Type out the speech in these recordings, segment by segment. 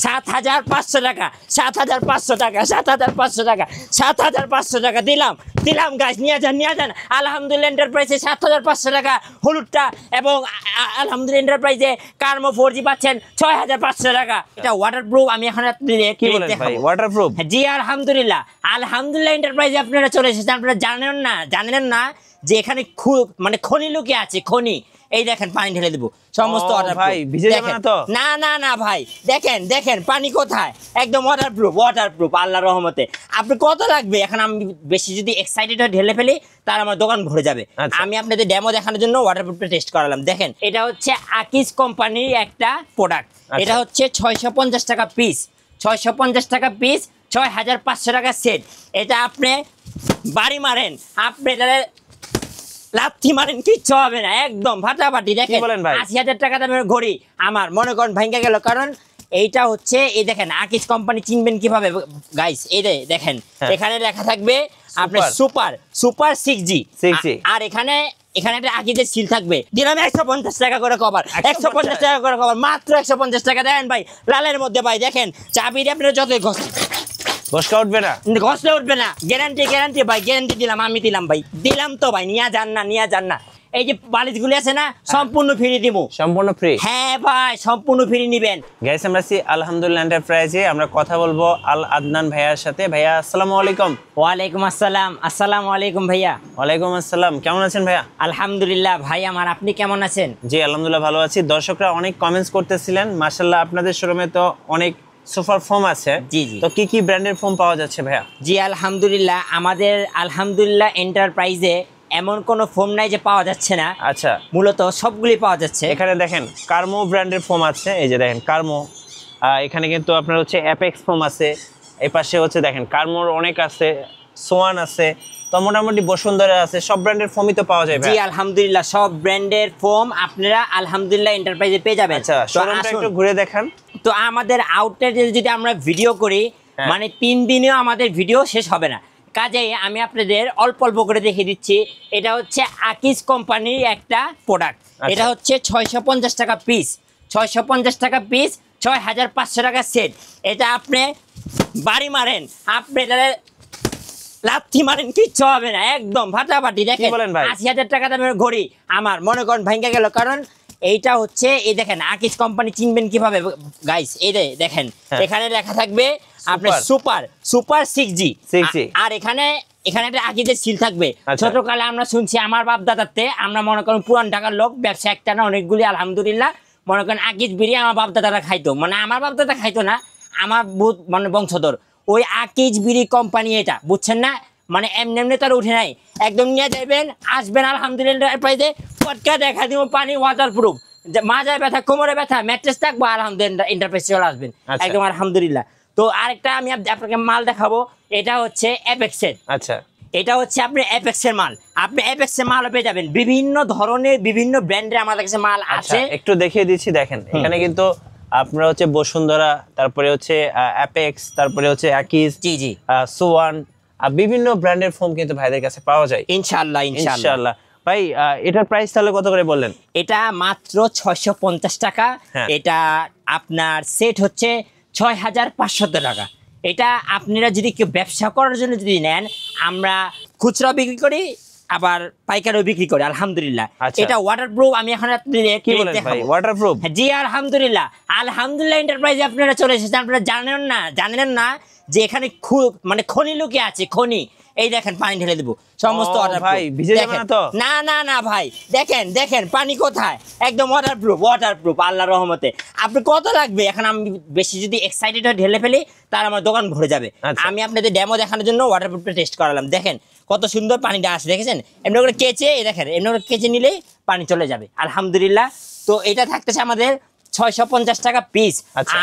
7,500 টাকা, 7,500 টাকা, 7,500 টাকা, 7,500 টাকা দিলাম দিলাম গাইস, নিয়ে যান। আলহামদুলিল্লাহ এন্টারপ্রাইজে 7,500 টাকা হলুদটা, এবং আলহামদুলিল্লাহ এন্টারপ্রাইজে কার্মো 4G পাচ্ছেন 6,500 টাকা। এটা ওয়াটারপ্রুফ। আমি এখন কি বলেন ভাই, ওয়াটারপ্রুফ? জি আলহামদুলিল্লাহ এন্টারপ্রাইজে আপনারা চলে এসেছেন। আপনারা জানেন না যে এখানে মানে খনি লুকিয়ে আছে, খনি। এই দেখেন পানি ঢেলে দেবো সমস্ত অর্ডার। ভাই ভিজে যাবে না তো? না ভাই, দেখেন পানি কোথায়, একদম ওয়াটারপ্রুফ আল্লাহর রহমতে। আপনি কত লাগবে? এখন আমি বেশি যদি এক্সাইটেড হয়ে ঢেলে ফেলি তার আমার দোকান ভরে যাবে। আমি আপনাদের ডেমো দেখানোর জন্য ওয়াটারপ্রুফটা টেস্ট করালাম। দেখেন, এটা হচ্ছে আকিজ কোম্পানির একটা প্রোডাক্ট। এটা হচ্ছে 650 টাকা পিস, 650 টাকা পিস, 6,500 টাকা সেট। এটা আপনি বাড়ি মারেন, আপনি এটা লাথি মারেন, কিচ্ছু হবে না, একদম ফাটাফাটি। দেখেন 80,000 টাকা দামের ঘড়ি আমার মনে করেন ভাঙ্গা গেল, কারণ এইটা হচ্ছে, এই দেখেন আকিজ কোম্পানি চিনবেন কিভাবে গাইস? এই দেখেন এখানে লেখা থাকবে আপনার সুপার 6G, আর এখানে একটা আকিজের সিল থাকবে। দিলাম 150 টাকা করে কভার, 150 টাকা করে কভার, মাত্র 150 টাকা। দেন ভাই লালের মধ্যে ভাই, দেখেন চাবি দিয়ে আপনারা যতই ঘষকা উঠবে না, ঘষলে উঠবে না, গ্যারান্টি ভাই, গ্যারান্টি দিলাম, আমি দিলাম ভাই, দিলাম তো ভাই, নিয়ে যান না। এই যে বালিশগুলি আছে না, সম্পূর্ণ ফ্রি দিব, সম্পূর্ণ ফ্রি। হ্যাঁ ভাই, সম্পূর্ণ ফ্রি নিবেন। গাইস, আমরা আছি আলহামদুলিল্লাহ এন্টারপ্রাইজে। আমরা কথা বলবো আল আদনান ভাইয়ার সাথে। ভাইয়া আসসালামু আলাইকুম। ওয়ালাইকুম আসসালাম। আসসালামু আলাইকুম ভাইয়া। ওয়ালাইকুম আসসালাম। কেমন আছেন ভাইয়া? আলহামদুলিল্লাহ ভাই আমার, আপনি কেমন আছেন? জি আলহামদুলিল্লাহ ভালো আছি। দর্শকরা অনেক কমেন্টস করতেছিলেন, মাশাআল্লাহ আপনাদের শোরুমে তো অনেক সোফার ফোম আছে। জি, তো কি ব্র্যান্ডের ফোম পাওয়া যাচ্ছে ভাইয়া? জি আলহামদুলিল্লাহ, আমাদের আলহামদুলিল্লাহ এন্টারপ্রাইজে এমন কোনো ফোম নাই যে পাওয়া যাচ্ছে না। আচ্ছা, মূলত সবগুলি পাওয়া যাচ্ছে। এখানে দেখেন কার্মো ব্র্যান্ডের ফোম আছে, এই যে দেখেন কার্মো। এখানে কিন্তু আপনার হচ্ছে অ্যাপেক্স ফোম আছে, এই পাশে হচ্ছে দেখেন কার্মোর অনেক আছে, সোয়ান আছে, তো মোটামুটি বসুন্ধরা আছে, সব ব্র্যান্ডের ফোমই তো পাওয়া যায়। জি আলহামদুলিল্লাহ, সব ব্র্যান্ডের ফোম আপনারা আলহামদুলিল্লাহ এন্টারপ্রাইজে পেয়ে যাবেন। আচ্ছা, শোরুমটা একটু ঘুরে দেখান। তো আমাদের আউটলেটে যদি আমরা ভিডিও করি, মানে 3 দিনেও আমাদের ভিডিও শেষ হবে না। কাজেই আমি আপনাদের অল্প করে দেখিয়ে দিচ্ছি। এটা হচ্ছে আকিজ কোম্পানির একটা প্রোডাক্ট। এটা হচ্ছে 650 টাকা পিস, 650 টাকা পিস, 6,500 টাকা সেট। এটা আপনি বাড়ি মারেন, আপনি এটা লাথি মারেন, কিচ্ছু হবে না, একদম ফাটাফাটি। দেখেন 80,000 টাকা দামের ঘড়ি আমার মনে করেন ভাঙ্গা গেল, কারণ এইটা হচ্ছে, এই দেখেন আকিজ কোম্পানি চিনবেন কিভাবে গাইস? এই দেখেন এখানে লেখা থাকবে আপনার সুপার 6G, আর এখানে একটা আকিজের সিল থাকবে। ছোটকালে আমরা শুনছি, আমার বাপ দাদাতে, আমরা মনে করেন পুরান ঢাকার লোক, ব্যবসা একটা না অনেকগুলি, আলহামদুলিল্লাহ মনে করেন আকিজ বিড়ি আমার বাপ দাদারা খাইতো, মানে আমার বাপ দাদা খাইতো না, আমার বহুত মানে বংশধর ওই আকিজ বিড়ি কোম্পানি, এটা বুঝছেন না? মানে এমনি তার উঠে নাই, একদম নিয়ে যাবেন, আসবেন আলহামদুলিল্লাহ প্রাইজে, পটকা দেখা দিব, পানি ওয়াটারপ্রুফ, মাজায় ব্যথা, কোমরে ব্যথা, ম্যাট্রেস থাকবো, আলহামদুলিল্লাহ এন্টারপ্রাইজে চলে আসবেন একদম আলহামদুলিল্লাহ। তো আরেকটা আমি আপনাকে মাল দেখাবো, এটা হচ্ছে অ্যাপেক্সের। আচ্ছা, এটা হচ্ছে আপনি অ্যাপেক্সের মাল, আপনি অ্যাপেক্সের মাল পেয়ে যাবেন, বিভিন্ন ধরনের বিভিন্ন ব্র্যান্ডের আমাদের কাছে মাল আছে। একটু দেখিয়ে দিচ্ছি, দেখেন এখানে কিন্তু আপনারা হচ্ছে বসুন্ধরা, তারপরে হচ্ছে অ্যাপেক্স, তারপরে হচ্ছে আকিজ, জি সোয়ান, বিভিন্ন ব্র্যান্ডের ফোম কিন্তু ভাইদের কাছে পাওয়া যায় ইনশাআল্লাহ। ভাই এটার প্রাইস তাহলে কত করে বললেন? এটা মাত্র 650 টাকা। এটা আপনার সেট হচ্ছে 6,500 টাকা। এটা আপনারা যদি কেউ ব্যবসা করার জন্য যদি নেন, আমরা খুচরা বিক্রি করি, আবার পাইকারিও বিক্রি করি আলহামদুলিল্লাহ। এটা ওয়াটারপ্রুফ। আমি এখন কি বলেন ভাই, ওয়াটারপ্রুফ? জি আলহামদুলিল্লাহ এন্টারপ্রাইজে আপনারা চলে এসেছেন। আপনারা জানেন না যে এখানে মানে খনি লুকিয়ে আছে, খনি। এই দেখেন পানি ঢেলে দেবো সমস্ত অর্ডার। ভাই ভিজে যাবে না তো? না ভাই, দেখেন পানি কোথায়, একদম ওয়াটারপ্রুফ আল্লাহর রহমতে। আপনি কত লাগবে? এখন আমি বেশি যদি এক্সাইটেড হয়ে ঢেলে ফেলি তার আমার দোকান ভরে যাবে। আমি আপনাদের ডেমো দেখানোর জন্য ওয়াটারপ্রুফটা টেস্ট করালাম। দেখেন কত সুন্দর পানিটা আসে, দেখেছেন? এমনি করে কেচে, দেখেন এমনি করে কেচে নিলেই পানি চলে যাবে আলহামদুলিল্লাহ। তো এটা থাকতেছে আমাদের 650 টাকা পিস,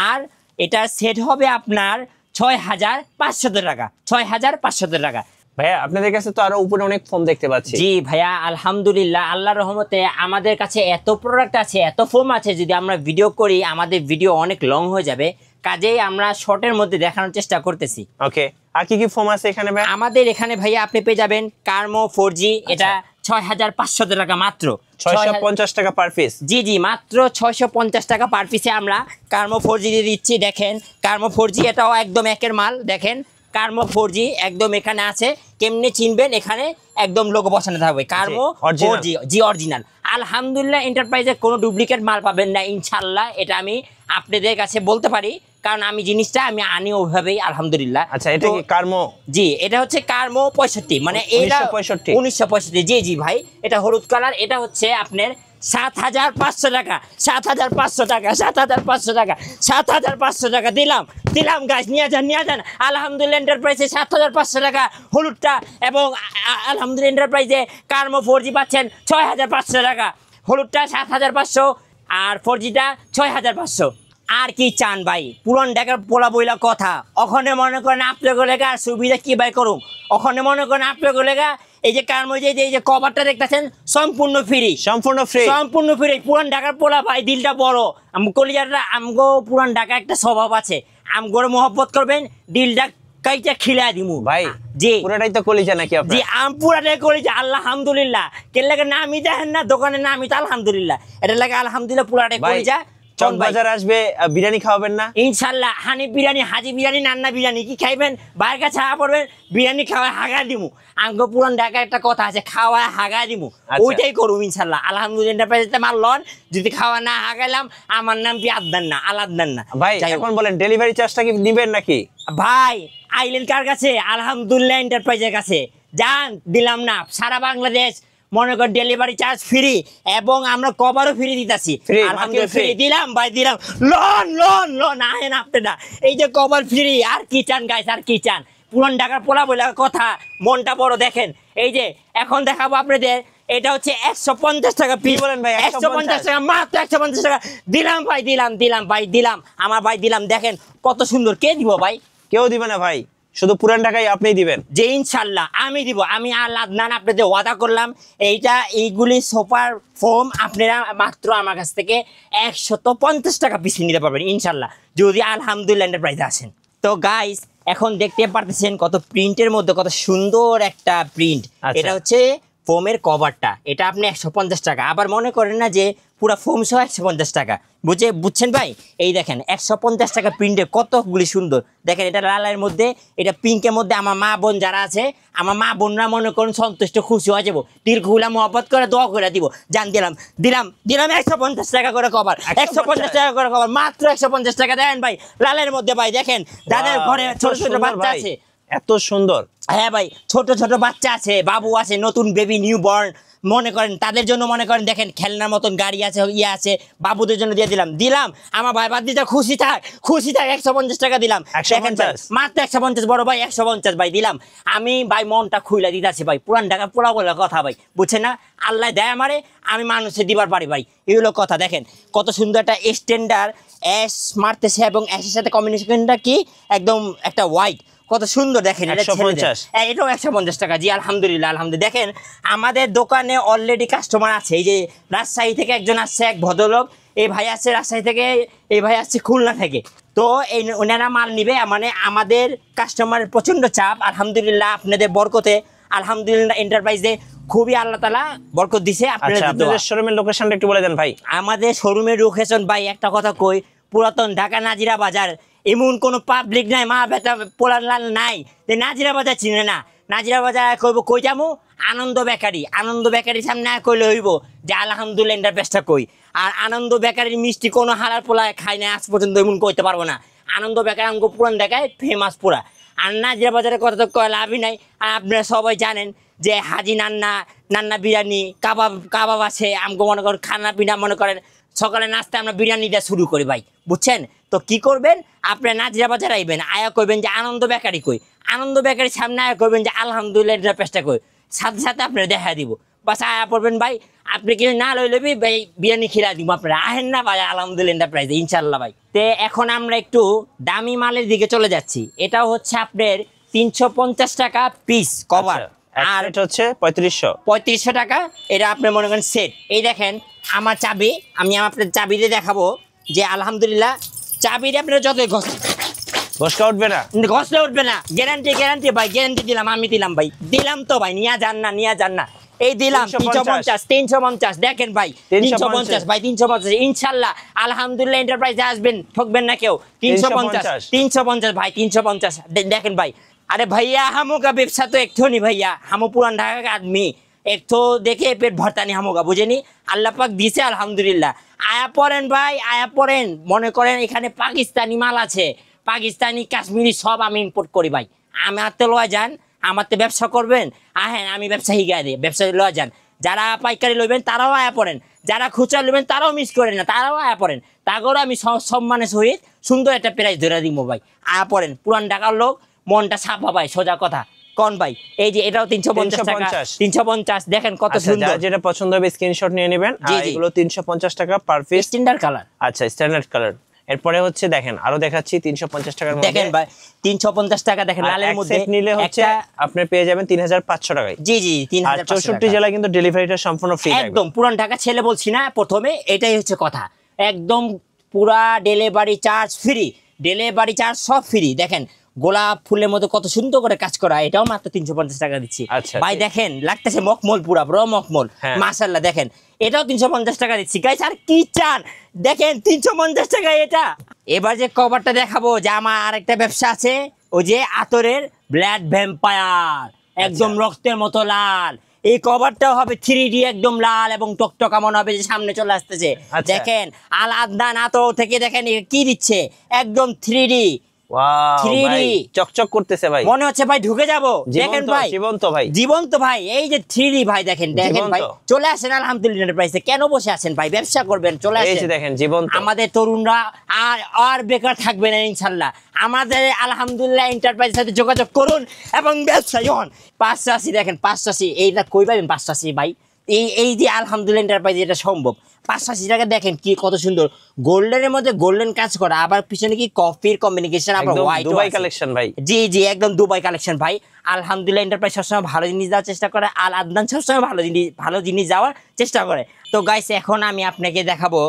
আর এটা সেট হবে আপনার 6,500 টাকা, 6,500 টাকা। ভাইয়া আপনাদের কাছে তো আরো উপরে অনেক ফোম দেখতে পাচ্ছি। জি ভাইয়া আলহামদুলিল্লাহ, আল্লাহর রহমতে আমাদের কাছে এত প্রোডাক্ট আছে, এত ফোম আছে, যদি আমরা ভিডিও করি আমাদের ভিডিও অনেক লং হয়ে যাবে, কাজেই আমরা শর্টের মধ্যে দেখানোর চেষ্টা করতেছি। ওকে, আর কি ফোম আছে এখানে ভাই? আমাদের এখানে ভাইয়া আপনি পেয়ে যাবেন কার্মো 4G, এটা 6,500 টাকা মাত্র। 650 টাকা পার পিস। জি জি, মাত্র 650 টাকা পার পিসে আমরা কার্মো 4G দিয়ে দিচ্ছি। দেখেন কার্মো 4G, এটাও একদম একের মাল। দেখেন কার্মো 4G একদম এখানে আছে, কেমনে চিনবেন, এখানে একদম লোগো বসানো থাকবে কার্মো 4G। জি অরিজিনাল। আলহামদুলিল্লাহ এন্টারপ্রাইজে কোনো ডুপ্লিকেট মাল পাবেন না ইনশাল্লাহ, এটা আমি আপনাদের কাছে বলতে পারি, কারণ আমি জিনিসটা আমি আনি ওইভাবেই আলহামদুলিল্লাহ। আচ্ছা, এটা কি কার্মো? জি, এটা হচ্ছে কার্মো 65, মানে এটা 1965। জি জি ভাই, এটা হলুদ কালার। এটা হচ্ছে আপনার 7,500 টাকা, 7,500 টাকা, 7,500 টাকা, 7,500 টাকা দিলাম গাছ, নিয়ে যান। আলহামদুলিল্লাহ এন্টারপ্রাইজে 7,500 টাকা হলুদটা, এবং আলহামদুলিল্লাহ এন্টারপ্রাইজে কার্মো 4G পাচ্ছেন 6,500 টাকা। হলুদটা 7,500 আর 4Gটা 6,500। আর কি চান ভাই, পুরান ঢাকার পোলা বইলা কথা। ওখানে মনে করেন আপনার লেগা আর সুবিধা কি ভাই করুন, ওখানে মনে করেন আপনার লেগা এই যে কার্মো এই যে কভারটা দেখতেছেন সম্পূর্ণ ফ্রি, সম্পূর্ণ ফ্রি। পুরান ঢাকার পোলা ভাই, দিলটা বড়, কলিজাটা আমগো পুরান ঢাকা একটা স্বভাব আছে, আমগোর মহব্বত করবেন, দিলটা কাইটা খিলা দিমু ভাই। জি, পুরাটাই তো কলিজা নাকি আপনার? জি, পুরাটাই কলিজা আলহামদুলিল্লাহ। কেন লাগে নামই দেখেন না দোকানের নামই তো আলহামদুলিল্লাহ, এটা লাগে আলহামদুলিল্লাহ পুরাটাই কলিজা। চকবাজার আসবে, বিরিয়ানি খাওয়াবেন না ইনশাল্লাহ? হানি বিরিয়ানি, হাজি বিরিয়ানি, নান্না বিরিয়ানি কি খাইবেন? বাইরের কাছে পড়বেন, বিরিয়ানি খাওয়া হাগা দিমু। আঙ্গো পুরান ঢাকার একটা কথা আছে, খাওয়া হাগা দিমু, ওইটাই করুম ইনশাল্লাহ। আলহামদুলিল্লাহ মারলন, যদি খাওয়া না হাগাইলাম আমার নাম কি আদনান না, আলাদনান না ভাই। এখন বলেন ডেলিভারি চার্জটা কি নিবেন নাকি? ভাই আইলেন কার কাছে? আলহামদুলিল্লাহ এন্টারপ্রাইজের কাছে। যান, দিলাম না সারা বাংলাদেশ মনে কর ডেলিভারি চার্জ ফ্রি, এবং আমরা কভারও ফ্রি দিতেছি আলহামদুলিল্লাহ। ফ্রি দিলাম ভাই, দিলাম। লোন আহেন আপনারা, এই যে কভার ফ্রি। আর কি চান গাইস, আর কি চান? পুরান ঢাকার পোলা বলে কথা, মনটা বড়। দেখেন এই যে এখন দেখাবো আপনাদের, এটা হচ্ছে 150 টাকা পিস। বলেন ভাই? 150 টাকা, মাত্র 150 টাকা দিলাম ভাই, দিলাম আমার ভাই, দিলাম। দেখেন কত সুন্দর। কে দিব ভাই? কেউ দিবে না ভাই, শুধু পুরান ঢাকায় আপনিই দিবেন। যে ইনশাল্লাহ আমি দিব। আমি আদনান আপনাদের ওয়াদা করলাম, এইগুলি সুপার ফোম আপনারা মাত্র আমার কাছ থেকে 150 টাকা পিস নিতে পারবেন ইনশাল্লাহ, যদি আলহামদুলিল্লাহ এন্টারপ্রাইজে আসেন। তো গাইস এখন দেখতে পারতেছেন কত প্রিন্টের মধ্যে কত সুন্দর একটা প্রিন্ট। এটা হচ্ছে ফোমের কভারটা, এটা আপনি 150 টাকা। আবার মনে করেন না যে পুরো ফোম সহ 150 টাকা, বুঝছেন ভাই? এই দেখেন 150 টাকা প্রিন্টে কতগুলি সুন্দর। দেখেন এটা লালের মধ্যে, এটা পিঙ্কের মধ্যে। আমার মা বোন যারা আছে, আমার মা বোনরা মনে করেন সন্তুষ্ট, খুশি হয়ে যাবো, দীর্ঘগুলা মহব্বত করে দোয়া করে দিব। জান দিলাম 150 টাকা করে কভার, 150 টাকা করে কভার, মাত্র 150 টাকা। দেখেন ভাই লালের মধ্যে ভাই, দেখেন যাদের ঘরে ছোট ছোট বাচ্চা আছে, এত সুন্দর। হ্যাঁ ভাই, ছোট ছোট বাচ্চা আছে, বাবু আছে, নতুন বেবি নিউ বর্ন, মনে করেন তাদের জন্য মনে করেন দেখেন খেলনার মতন গাড়ি আছে, আছে, বাবুদের জন্য দিয়ে দিলাম। আমার ভাই বাদ দিতে খুশি থাক 150 টাকা দিলাম। মাত্র 150 বড় ভাই, 150 ভাই দিলাম। আমি ভাই মনটা খুইলা দিতেছি ভাই, পুরান ঢাকা পোলা বলে কথা ভাই, বুঝছেন না? আল্লাহ দেয় আমারে, আমি মানুষের দিবার পারি ভাই, এই হলো কথা। দেখেন কত সুন্দর একটা স্ট্যান্ডার্ড অ্যাশ মারতেছে, এবং অ্যাশের সাথে কম্বিনেশনটা কি একদম একটা হোয়াইট, কত সুন্দর। দেখেন এটাও 150 টাকা। জি আলহামদুলিল্লাহ। দেখেন আমাদের দোকানে অলরেডি কাস্টমার আছে। এই যে রাজশাহী থেকে একজন আসছে, এক ভদ্রলোক, এই ভাই আসছে রাজশাহী থেকে, এই ভাই আসছে খুলনা থেকে। তো এই ওনারা মাল নিবে, মানে আমাদের কাস্টমারের প্রচণ্ড চাপ। আলহামদুলিল্লাহ আপনাদের বরকতে আলহামদুলিল্লাহ এন্টারপ্রাইজে খুবই আল্লাহ তাআলা বরকত দিছে। আপনাদের শোরুমের লোকেশনটা একটু বলে দেন ভাই। আমাদের শোরুমের লোকেশন ভাই একটা কথা কই, পুরাতন ঢাকা নাজিরা বাজার। এমন কোনো পাবলিক নাই, মা বেটা পোলার নাই যে নাজিরা বাজার চিনে না। নাজিরা বাজার কইব, কই যাবো? আনন্দ বেকারির সামনে কইলে হইব যে আলহামদুলিল্লাহ এন্টারপ্রাইজটা কই। আর আনন্দ বেকারির মিষ্টি কোনো হালার পোলা খাই না আজ পর্যন্ত, এমন কইতে পারবো না। আনন্দ বেকারি আমাকে পুরান ঢাকায় ফেমাস পুরা। আর নাজিরা বাজারের কথা তো কয় লাভই নাই। আর আপনারা সবাই জানেন যে হাজি নান্না বিরিয়ানি, কাবাব আছে। আমাকে মনে করেন খানা পিনা মনে করেন সকালে নাস্তা আমরা বিরিয়ানি দিয়ে শুরু করি ভাই, বুঝছেন? তো কি করবেন, আপনার নাজিরা বাজার আইবেন, আয়া করবেন যে আনন্দ বেকারি কই, আনন্দ বেকারির সামনে আয়া করবেন যে আলহামদুলিল্লাহ এন্টারপ্রাইজটা কই, সাথে সাথে আপনারা দেখা দিব। বাস আয়া পড়বেন ভাই, আপনি কিছু না লইলে ভাই বিরিয়ানি খিলা দিব। আপনারা আহেন না ভাই আলহামদুলিল্লাহ এন্টারপ্রাইজে ইনশাল্লাহ ভাই। তো এখন আমরা একটু দামি মালের দিকে চলে যাচ্ছি। এটাও হচ্ছে আপনার 350 টাকা পিস কভার, আর এটা হচ্ছে 3500 টাকা। এটা আপনি মনে করেন সেট। এই দেখেন আমার চাবি, আমি আপনার চাবি দিয়ে দেখাবো যে আলহামদুলিল্লাহ চাবি দিয়ে আপনার যতই ঘষকা উঠবে না, ঘষলে উঠবে না, গ্যারান্টি ভাই, গ্যারান্টি দিলাম, আমি দিলাম ভাই, দিলাম তো ভাই, নিয়ে যান না এই দিলাম 350 350 দেখেন ভাই 350 ভাই 350 ইনশাআল্লাহ আলহামদুলিল্লাহ এন্টারপ্রাইজে আসবেন ঠকবেন না কেউ 350 350 ভাই 350 দেখেন ভাই अरे भैया हमों का व्यवसाय तो एक तो नहीं भैया हम पुरान ढाका का आदमी एक तो देखे पेट भरता नहीं हमोगा बुझे नहीं আল্লাহ পাক দিছে আলহামদুলিল্লাহ আয়া পড়েন ভাই আয়া পড়েন মনে করেন এখানে পাকিস্তানি মাল আছে পাকিস্তানি কাশ্মীরি সব আমি ইম্পোর্ট করি ভাই আমার তো লয় যান আমার তো ব্যবসা করবেন হ্যাঁ আমি ব্যবসা শিখাই দিই ব্যবসা লয় যান যারা পাইকারি লইবেন তারাও আয়া পড়েন যারা খুচরা লইবেন তারাও মিস করেন না তারাও আয়া পড়েন তাগরও আমি সম্মানের সহিত সুন্দর একটা প্রাইস ধরে দিব ভাই আয়া পড়েন পুরান ঢাকার লোক মনটা ছাপা ভাই সোজা কথা কোন ভাই এই যে এটাও 350 টাকা 350 দেখেন কত সুন্দর যেটা পছন্দ হবে স্ক্রিনশট নিয়ে নেবেন আর এগুলো 350 টাকা পার পিস স্ট্যান্ডার্ড কালার আচ্ছা স্ট্যান্ডার্ড কালার এরপরে হচ্ছে দেখেন আরো দেখাচ্ছি 350 টাকার মধ্যে দেখেন ভাই 350 টাকা দেখেন লালের মধ্যে সেট নিলে হচ্ছে আপনি পেয়ে যাবেন 3500 টাকায় জি জি 3500 64 জেলা কিন্তু ডেলিভারিটা সম্পূর্ণ ফ্রি একদম পুরান ঢাকা ছেলে বলছি না প্রথমে এটাই হচ্ছে কথা একদম পুরা delivery charge free delivery charge সব ফ্রি দেখেন গোলাপ ফুলের মতো কত সুন্দর করে কাজ করা এটাও মাত্র 350 টাকা দিচ্ছি ভাই দেখেন লাগতেছে মকমল পুরা ব্র মকমল মাশাআল্লাহ দেখেন এটাও 350 টাকা দিচ্ছি গাইস আর কি চান দেখেন 350 টাকা এটা এবার যে কভারটা দেখাবো যে আমার আরেকটা ব্যবসা আছে ওই যে আতরের ব্ল্যাড ভ্যাম্পায়ার একদম রক্তের মতো লাল এই কভারটাও হবে 3D একদম লাল এবং টকটকা মনে হবে যে সামনে চলে আসতেছে দেখেন আল আদনান আতর থেকে দেখেন কি দিচ্ছে একদম 3D ওয়াও ভাই চকচক করতেছে ভাই মনে হচ্ছে ভাই ঢুকে যাব দেখেন ভাই জীবন্ত ভাই এই যে 3D ভাই দেখেন ভাই চলে আসেন আলহামদুলিল্লাহ এন্টারপ্রাইজে কেন বসে আছেন ভাই ব্যবসা করবেন চলে আসেন এই যে দেখেন জীবন্ত আমাদের তরুণরা আর বেকার থাকবে না ইনশাআল্লাহ আমাদের আলহামদুলিল্লাহ এন্টারপ্রাইজের সাথে যোগাযোগ করুন এবং ব্যবসায়ী হন 580 দেখেন 580 এইটা কই পাবেন 580 ভাই এই যে আলহামদুলিল্লাহ এন্টারপ্রাইজ এটা সম্ভব 580 টাকা দেখেন কি কত সুন্দর গোল্ডেনের মধ্যে গোল্ডেন কাজ করা আবার পিছনে কি কফির কম্বিনেশন আবার হোয়াইট দুবাই কালেকশন ভাই জি জি একদম দুবাই কালেকশন ভাই আলহামদুলিল্লাহ এন্টারপ্রাইজ সবসময় ভালো জিনিস দেওয়ার চেষ্টা করে আল আদনান সবসময় ভালো জিনিস দেওয়ার চেষ্টা করে তো গাইস এখন আমি আপনাকে দেখাবো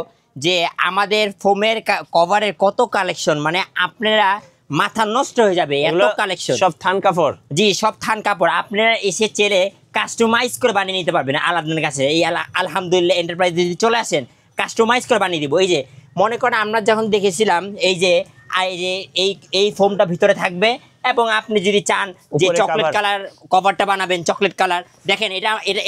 যে আমাদের ফোমের কভারের কত কালেকশন মানে আপনারা মাথা নষ্ট হয়ে যাবে এত কালেকশন সব থান কাপড় জি সব থান কাপড় আপনারা এসে চেলে কাস্টমাইজ করে বানিয়ে নিতে পারবেন আলাদার কাছে এই আলহামদুলিল্লাহ এন্টারপ্রাইজ যদি চলে আসেন কাস্টমাইজ করে বানিয়ে দিব এই যে মনে করেন আমরা যখন দেখেছিলাম এই যে এই ফোমটা ভিতরে থাকবে এবং আপনি যদি চান যে চকলেট কালার কভারটা বানাবেন চকলেট কালার দেখেন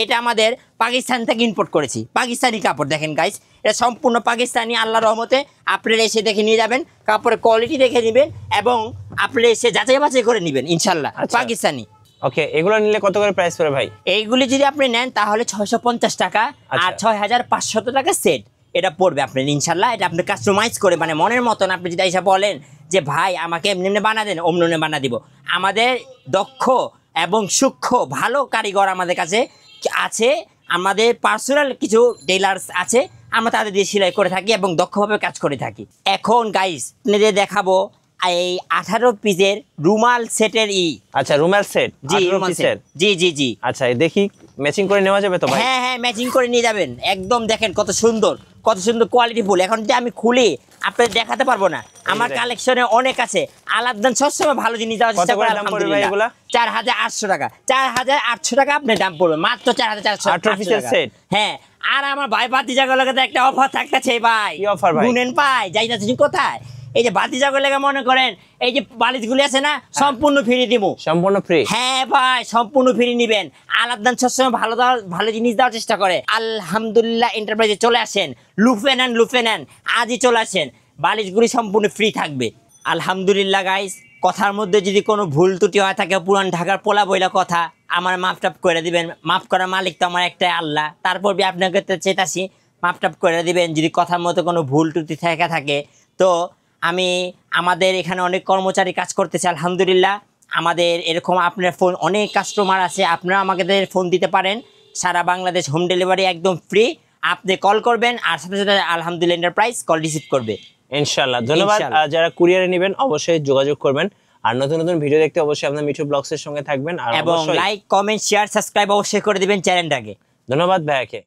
এটা আমাদের পাকিস্তান থেকে ইম্পোর্ট করেছি পাকিস্তানি কাপড় দেখেন গাইস এটা সম্পূর্ণ পাকিস্তানি আল্লাহর রহমতে আপনারা এসে দেখে নিয়ে যাবেন কাপড়ের কোয়ালিটি দেখে নেবেন এবং আপনারা এসে যাচাই বাছাই করে নেবেন ইনশাআল্লাহ পাকিস্তানি ওকে এগুলো নিলে কত করে প্রাইস পড়ে ভাই এইগুলি যদি আপনি নেন তাহলে 650 টাকা আর 6500 টাকা সেট এটা পড়বে আপনার ইনশাআল্লাহ এটা আপনি কাস্টমাইজ করে মানে মনের মতন আপনি যদি এসে বলেন যে ভাই আমাকে এমনি বানা দেন অমনি বানা দিব আমাদের দক্ষ এবং সূক্ষ্ম ভালো কারিগর আমাদের কাছে আছে আমাদের পার্সোনাল কিছু টেলার্স আছে আমরা তাদের দিয়ে সেলাই করে থাকি এবং দক্ষভাবে কাজ করে থাকি এখন গাইস আপনাদের দেখাবো এই 18 পিসের রুমাল সেটের আচ্ছা রুমাল সেট জি জি জি জি আচ্ছা দেখি ম্যাচিং করে নেওয়া যাবে তো ভাই হ্যাঁ হ্যাঁ ম্যাচিং করে নিয়ে যাবেন একদম দেখেন কত সুন্দর কোয়ালিটি ফুল এখন যদি আমি খুলি আপনাদের দেখাতে পারবো না আমার কালেকশনে অনেক আছে আলাদান সবসময় ভালো জিনিস দেওয়ার চেষ্টা করে আলহামদুলিল্লাহ 4800 টাকা 4800 টাকা আপনার দাম পড়বে মাত্র 4800 পিসের সেট হ্যাঁ আর আমার ভাই ভাতিজাগুলোর কাছে একটা অফার থাকতেছে ভাই কি অফার ভাই গুনেন পাই যাইতাছেন কোথায় এই যে ভাতিজাগুলো লেগে মনে করেন এই যে বালিশগুলি আছে না সম্পূর্ণ ফ্রি দিমু সম্পূর্ণ ফ্রি হ্যাঁ ভাই সম্পূর্ণ ফ্রি নিবেন আলাদান সবসময় ভালো জিনিস দেওয়ার চেষ্টা করে আলহামদুলিল্লাহ এন্টারপ্রাইজে চলে আসেন লুফে নেন আজই চলে আসেন বালিশগুলি সম্পূর্ণ ফ্রি থাকবে আলহামদুলিল্লাহ গাইস কথার মধ্যে যদি কোনো ভুল ত্রুটি হয় থাকে পুরান ঢাকার পোলা বইলা কথা আমার মাফটাপ করে দিবেন মাফ করার মালিক তো আমার একটাই আল্লাহ তারপর আপনাকে চেতাছি মাফটাপ করে দিবেন যদি কথার মধ্যে কোনো ভুল ত্রুটি থাকে তো আমাদের এখানে অনেক কর্মচারী কাজ করতেছে আলহামদুলিল্লাহ আমাদের এরকম আপনার ফোন অনেক কাস্টমার আছে আপনারা আমাদের ফোন দিতে পারেন সারা বাংলাদেশ হোম ডেলিভারি একদম ফ্রি আপনি কল করবেন আর সাথে সাথে আলহামদুলিল্লাহ এন্টারপ্রাইজ কল রিসিভ করবে ইনশাআল্লাহ ধন্যবাদ যারা কুরিয়ারে নেবেন অবশ্যই যোগাযোগ করবেন আর নতুন ভিডিও দেখতে অবশ্যই আপনারা মিঠু ব্লগস এর সঙ্গে থাকবেন আর এবং লাইক কমেন্ট শেয়ার সাবস্ক্রাইব অবশ্যই করে দিবেন চ্যানেলটাকে ধন্যবাদ ভাইয়াকে